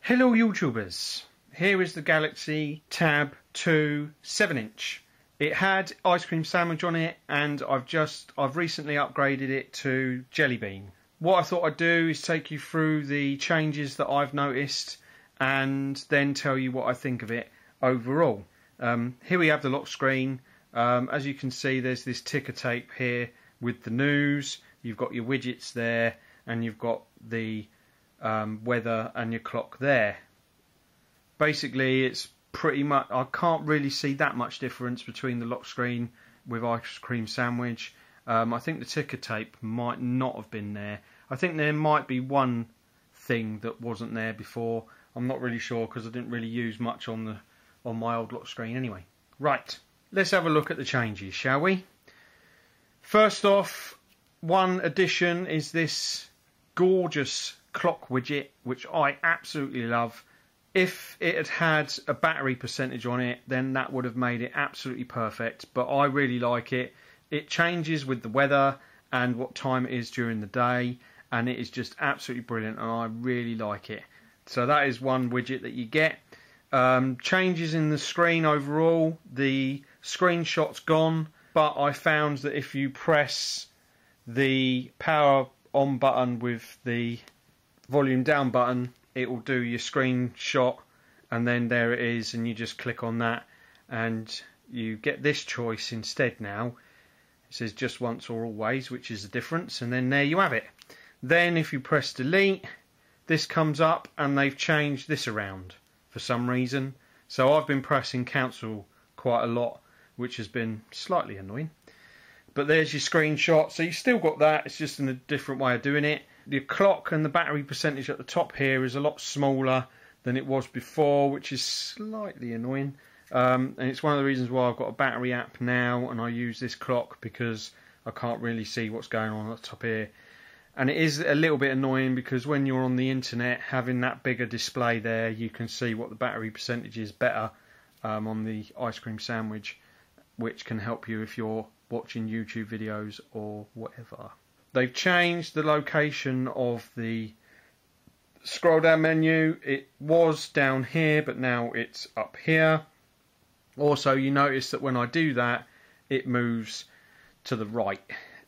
Hello YouTubers, here is the Galaxy Tab 2 7-inch. It had ice cream sandwich on it and I've recently upgraded it to Jelly Bean. What I thought I'd do is take you through the changes that I've noticed and then tell you what I think of it overall. Here we have the lock screen. As you can see, there's this ticker tape here with the news. You've got your widgets there and you've got the weather and your clock there. Basically it's pretty much, I can't really see that much difference between the lock screen with ice cream sandwich. I think the ticker tape might not have been there. I think there might be one thing that wasn't there before. I'm not really sure because I didn't really use much on my old lock screen anyway. Right, let's have a look at the changes, shall we? First off, one addition is this gorgeous clock widget, which I absolutely love. If it had had a battery percentage on it, then that would have made it absolutely perfect, but I really like it. It changes with the weather and what time it is during the day, and it is just absolutely brilliant, and I really like it. So that is one widget that you get. Changes in the screen overall, the screenshot's gone, but I found that if you press the power on button with the volume down button, it will do your screenshot, and then there it is, and you just click on that and you get this choice instead now. It says just once or always, which is the difference, and then there you have it. Then if you press delete, this comes up and they've changed this around for some reason. So I've been pressing cancel quite a lot, which has been slightly annoying. But there's your screenshot, so you've still got that, it's just in a different way of doing it. The clock and the battery percentage at the top here is a lot smaller than it was before, which is slightly annoying. And it's one of the reasons why I've got a battery app now and I use this clock, because I can't really see what's going on at the top here. And it is a little bit annoying because when you're on the internet, having that bigger display there, you can see what the battery percentage is better on the ice cream sandwich, which can help you if you're watching YouTube videos or whatever. They've changed the location of the scroll down menu. It was down here, but now it's up here. Also, you notice that when I do that, it moves to the right,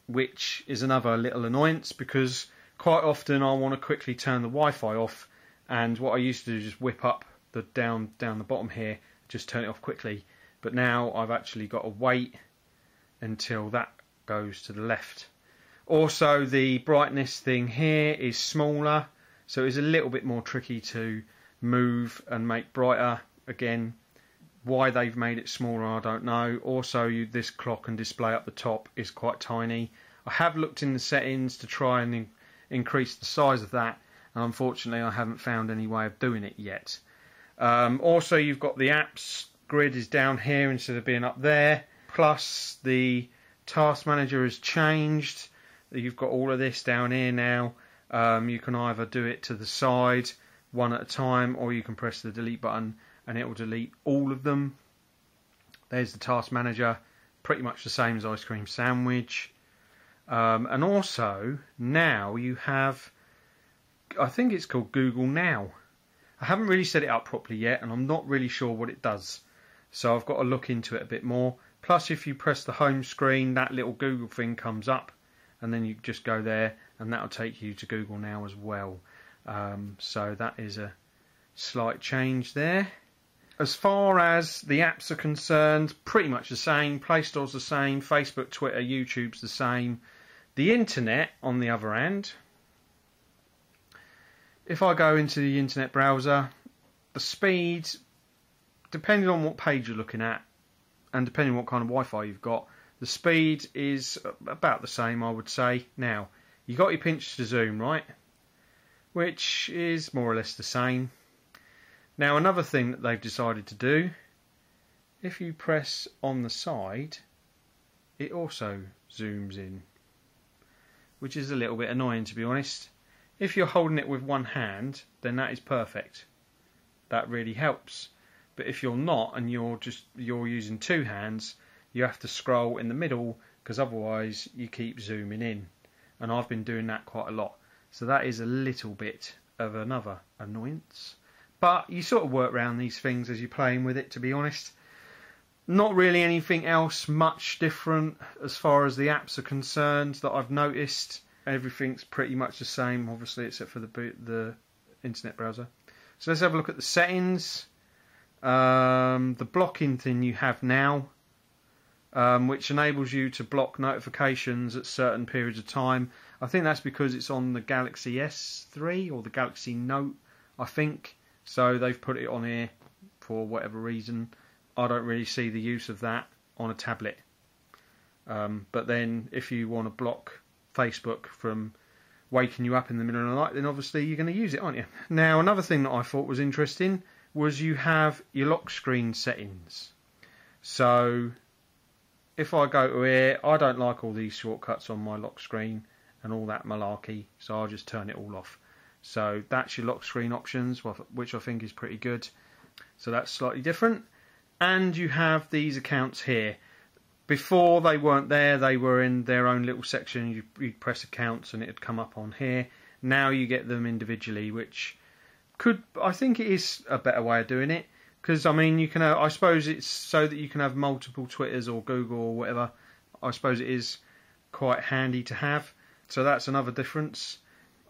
which is another little annoyance, because quite often I want to quickly turn the Wi-Fi off, and what I used to do is just whip up the down the bottom here, just turn it off quickly. But now I've actually got to wait until that goes to the left. Also, the brightness thing here is smaller, so it's a little bit more tricky to move and make brighter. Again, why they've made it smaller, I don't know. Also, this clock and display up the top is quite tiny. I have looked in the settings to try and increase the size of that, and unfortunately I haven't found any way of doing it yet. Also, you've got the apps grid is down here instead of being up there, plus the task manager has changed. You've got all of this down here now. You can either do it to the side one at a time, or you can press the delete button and it will delete all of them. There's the task manager, pretty much the same as ice cream sandwich. And also now you have, I think it's called Google Now. I haven't really set it up properly yet, and I'm not really sure what it does, so I've got to look into it a bit more. Plus, if you press the home screen, that little Google thing comes up, and then you just go there and that'll take you to Google Now as well. So that is a slight change there. As far as the apps are concerned, pretty much the same. Play Store's the same, Facebook, Twitter, YouTube's the same. The internet, on the other hand, if I go into the internet browser, the speed, depending on what page you're looking at and depending on what kind of Wi-Fi you've got, the speed is about the same, I would say. Now, you got your pinch to zoom, right? Which is more or less the same. Now, another thing that they've decided to do, if you press on the side, it also zooms in, which is a little bit annoying, to be honest. If you're holding it with one hand, then that is perfect. That really helps. But if you're not and you're using two hands, you have to scroll in the middle, because otherwise you keep zooming in. And I've been doing that quite a lot. So that is a little bit of another annoyance. But you sort of work around these things as you're playing with it, to be honest. Not really anything else much different as far as the apps are concerned that I've noticed. Everything's pretty much the same, obviously, except for the internet browser. So let's have a look at the settings. The blocking thing you have now, which enables you to block notifications at certain periods of time. I think that's because it's on the Galaxy S3 or the Galaxy Note, I think. So they've put it on here for whatever reason. I don't really see the use of that on a tablet. But then if you want to block Facebook from waking you up in the middle of the night, then obviously you're going to use it, aren't you? Now, another thing that I thought was interesting was you have your lock screen settings. So if I go to here, I don't like all these shortcuts on my lock screen and all that malarkey, so I'll just turn it all off. So that's your lock screen options, which I think is pretty good. So that's slightly different. And you have these accounts here. Before they weren't there, they were in their own little section. You'd press accounts and it'd come up on here. Now you get them individually, which I think it is a better way of doing it. Because, I mean, you can, I suppose it's so that you can have multiple Twitters or Google or whatever. I suppose it is quite handy to have. So that's another difference.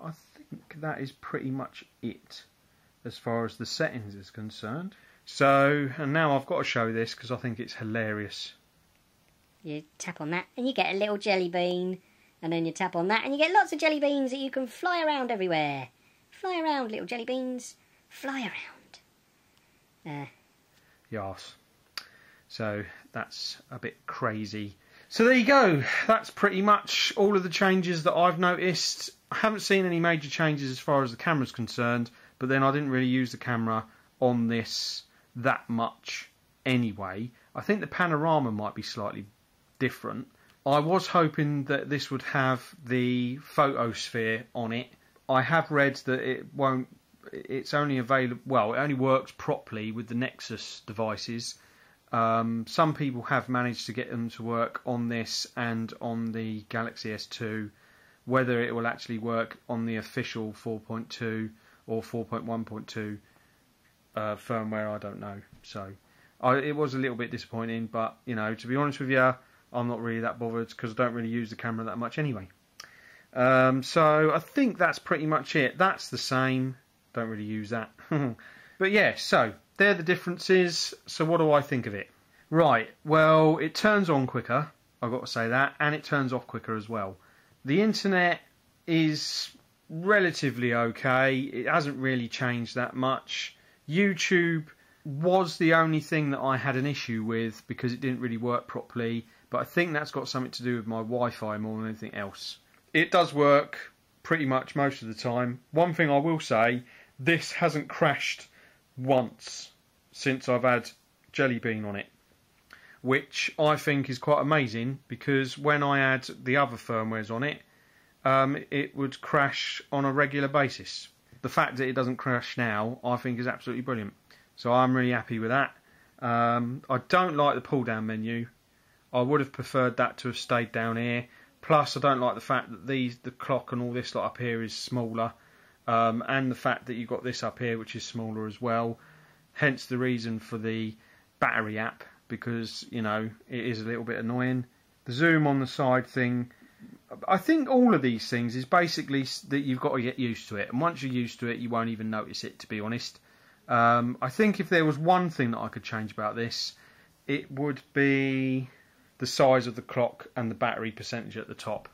I think that is pretty much it as far as the settings is concerned. So, and now I've got to show this because I think it's hilarious. You tap on that and you get a little jelly bean. And then you tap on that and you get lots of jelly beans that you can fly around everywhere. Fly around, little jelly beans. Fly around. Yes. So, that's a bit crazy. So there you go. That's pretty much all of the changes that I've noticed. I haven't seen any major changes as far as the camera's concerned. But then I didn't really use the camera on this that much anyway. I think the panorama might be slightly different. I was hoping that this would have the photosphere on it. I have read that it won't. It's only available. Well, it only works properly with the Nexus devices. Some people have managed to get them to work on this and on the Galaxy S2. Whether it will actually work on the official 4.2 or 4.1.2 firmware, I don't know. So it was a little bit disappointing, but you know, to be honest with you, I'm not really that bothered because I don't really use the camera that much anyway. So I think that's pretty much it. That's the same. Don't really use that. But yeah, so they're the differences. So what do I think of it? Right, well, it turns on quicker, I've got to say that, and it turns off quicker as well. The internet is relatively okay. It hasn't really changed that much. YouTube was the only thing that I had an issue with because it didn't really work properly, but I think that's got something to do with my Wi-Fi more than anything else. It does work pretty much most of the time. One thing I will say, this hasn't crashed once since I've had Jelly Bean on it, which I think is quite amazing because when I had the other firmwares on it, it would crash on a regular basis. The fact that it doesn't crash now, I think, is absolutely brilliant. So I'm really happy with that. I don't like the pull-down menu. I would have preferred that to have stayed down here. Plus, I don't like the fact that the clock and all this lot up here is smaller. And the fact that you've got this up here, which is smaller as well. Hence the reason for the battery app, because, you know, it is a little bit annoying. The zoom on the side thing, I think all of these things is basically that you've got to get used to it. And once you're used to it, you won't even notice it, to be honest. I think if there was one thing that I could change about this, it would be the size of the clock and the battery percentage at the top.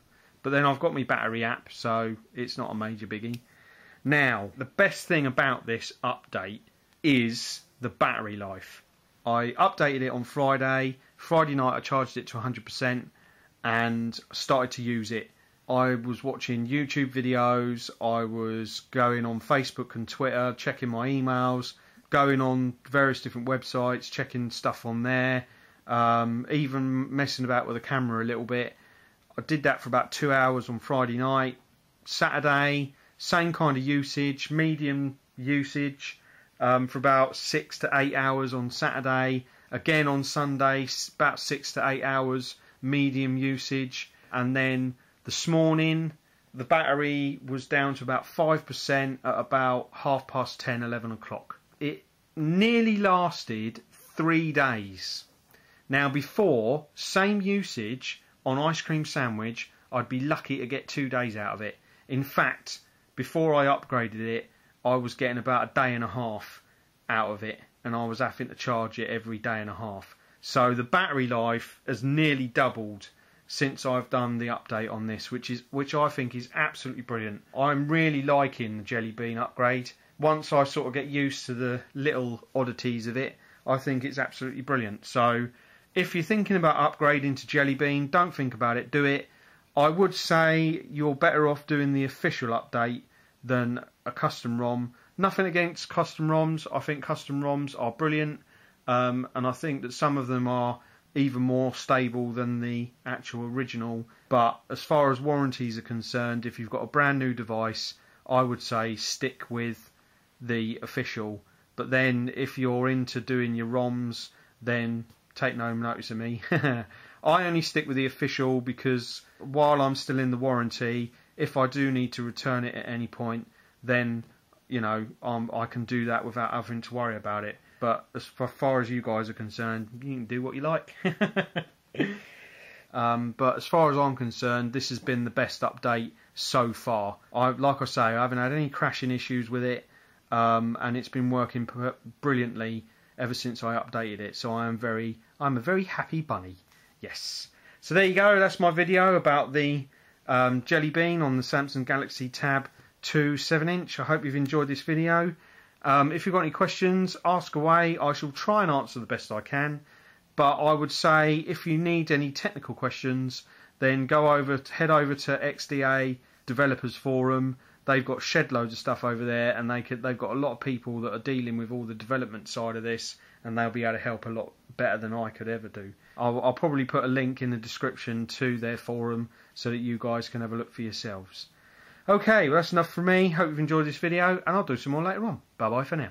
But then I've got my battery app, so it's not a major biggie. Now, the best thing about this update is the battery life. I updated it on Friday. Friday night I charged it to 100% and started to use it. I was watching YouTube videos, I was going on Facebook and Twitter, checking my emails, going on various different websites, checking stuff on there, even messing about with the camera a little bit. I did that for about 2 hours on Friday night. Saturday, same kind of usage, medium usage, for about 6 to 8 hours on Saturday. Again on Sunday, about 6 to 8 hours, medium usage. And then this morning, the battery was down to about 5% at about 10:30, 11 o'clock. it nearly lasted 3 days. Now before, same usage on ice cream sandwich, I'd be lucky to get 2 days out of it. In fact, before I upgraded it, I was getting about a day and a half out of it, and I was having to charge it every day and a half. So the battery life has nearly doubled since I've done the update on this, which I think is absolutely brilliant. I'm really liking the Jelly Bean upgrade. Once I sort of get used to the little oddities of it, I think it's absolutely brilliant. So if you're thinking about upgrading to Jelly Bean, don't think about it, do it. I would say you're better off doing the official update than a custom ROM. Nothing against custom ROMs. I think custom ROMs are brilliant, and I think that some of them are even more stable than the actual original. But as far as warranties are concerned, if you've got a brand new device, I would say stick with the official. But then if you're into doing your ROMs, then take no notice of me. I only stick with the official because while I'm still in the warranty, if I do need to return it at any point, then I can do that without having to worry about it. But as far as you guys are concerned, you can do what you like. But as far as I'm concerned, this has been the best update so far. Like I say, I haven't had any crashing issues with it, and it's been working brilliantly ever since I updated it. So I'm a very happy bunny. Yes. So there you go. That's my video about the Jelly Bean on the Samsung Galaxy Tab 2 7-inch. I hope you've enjoyed this video. If you've got any questions, ask away. I shall try and answer the best I can. But I would say if you need any technical questions, then head over to XDA-developers forum. They've got shed loads of stuff over there, and they've got a lot of people that are dealing with all the development side of this, and they'll be able to help a lot better than I could ever do. I'll probably put a link in the description to their forum so that you guys can have a look for yourselves. Okay, well that's enough from me. Hope you've enjoyed this video, and I'll do some more later on. Bye bye for now.